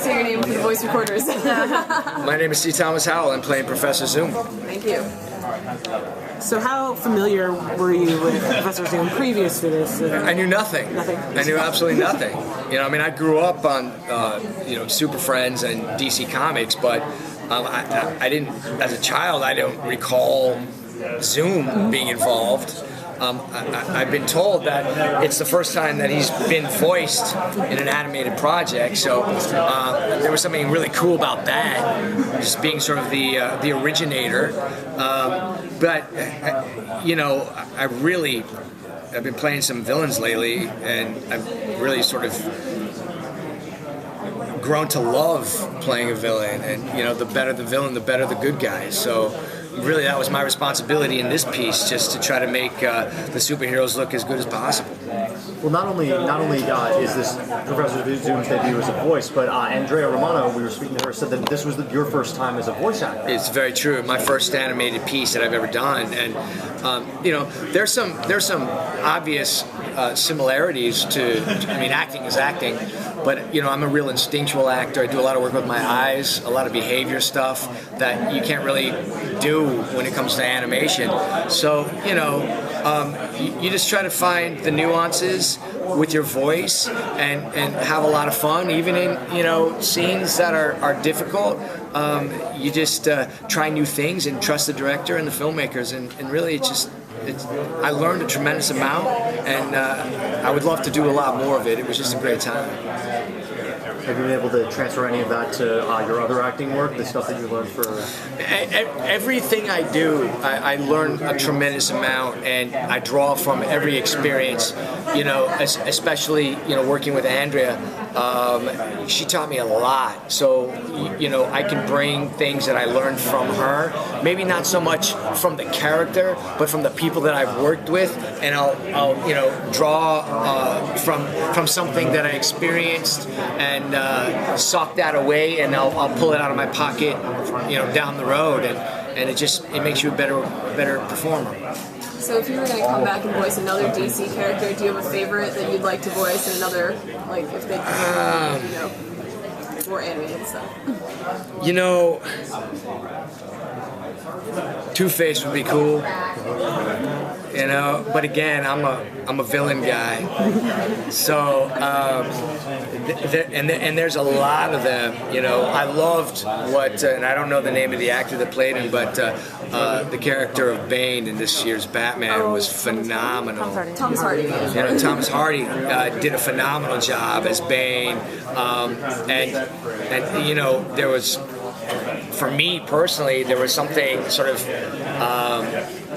say your name for the voice recorders. My name is C. Thomas Howell. I'm playing Professor Zoom. Thank you. So how familiar were you with Professor Zoom previous to this? I knew nothing. Nothing. I knew absolutely nothing. I mean, I grew up on, Super Friends and DC Comics, but I didn't, as a child, I don't recall Zoom being involved. I've been told that it's the first time that he's been voiced in an animated project, so there was something really cool about that, just being sort of the originator. But I've been playing some villains lately, and I've really sort of grown to love playing a villain, and the better the villain, the better the good guys. So really, that was my responsibility in this piece, just to try to make the superheroes look as good as possible. Well, not only is this Professor Zoom's debut as a voice, but Andrea Romano, we were speaking to her, said that this was your first time as a voice actor. It's very true. My first animated piece that I've ever done, and there's some obvious similarities to. I mean, acting is acting, but I'm a real instinctual actor. I do a lot of work with my eyes, a lot of behavior stuff that you can't really do when it comes to animation. So you just try to find the nuances with your voice and have a lot of fun, even in scenes that are difficult. You just try new things and trust the director and the filmmakers, and really I learned a tremendous amount, and I would love to do a lot more of it. It was just a great time. Have you been able to transfer any of that to your other acting work, the stuff that you learned for? Everything I do, I learn a tremendous amount, and I draw from every experience. Especially working with Andrea, she taught me a lot. So I can bring things that I learned from her. Maybe not so much from the character, but from the people that I've worked with, and I'll draw from something that I experienced and sock that away, and I'll pull it out of my pocket, down the road, and it makes you a better performer. So if you were going to come back and voice another DC character, do you have a favorite that you'd like to voice in another, like if they, more animated stuff? Two-Face would be cool. But again, I'm a villain guy, so and there's a lot of them. I loved and I don't know the name of the actor that played him, but the character of Bane in this year's Batman was phenomenal. Thomas Hardy. Thomas Hardy did a phenomenal job as Bane, and there was. For me personally, there was something sort of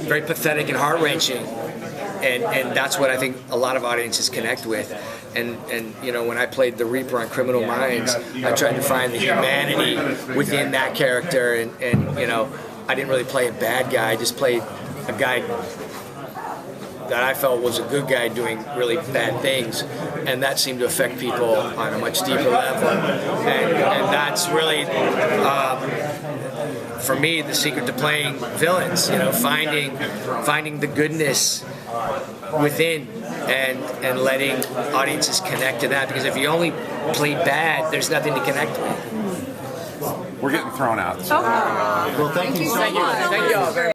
very pathetic and heart-wrenching, and that's what I think a lot of audiences connect with. And when I played the Reaper on Criminal Minds, I tried to find the humanity within that character, and I didn't really play a bad guy. I just played a guy that I felt was a good guy doing really bad things, and that seemed to affect people on a much deeper level. And that's really, for me, the secret to playing villains. Finding the goodness within and letting audiences connect to that. Because if you only play bad, there's nothing to connect with. We're getting thrown out. Well, thank you so much. Thank you all very much.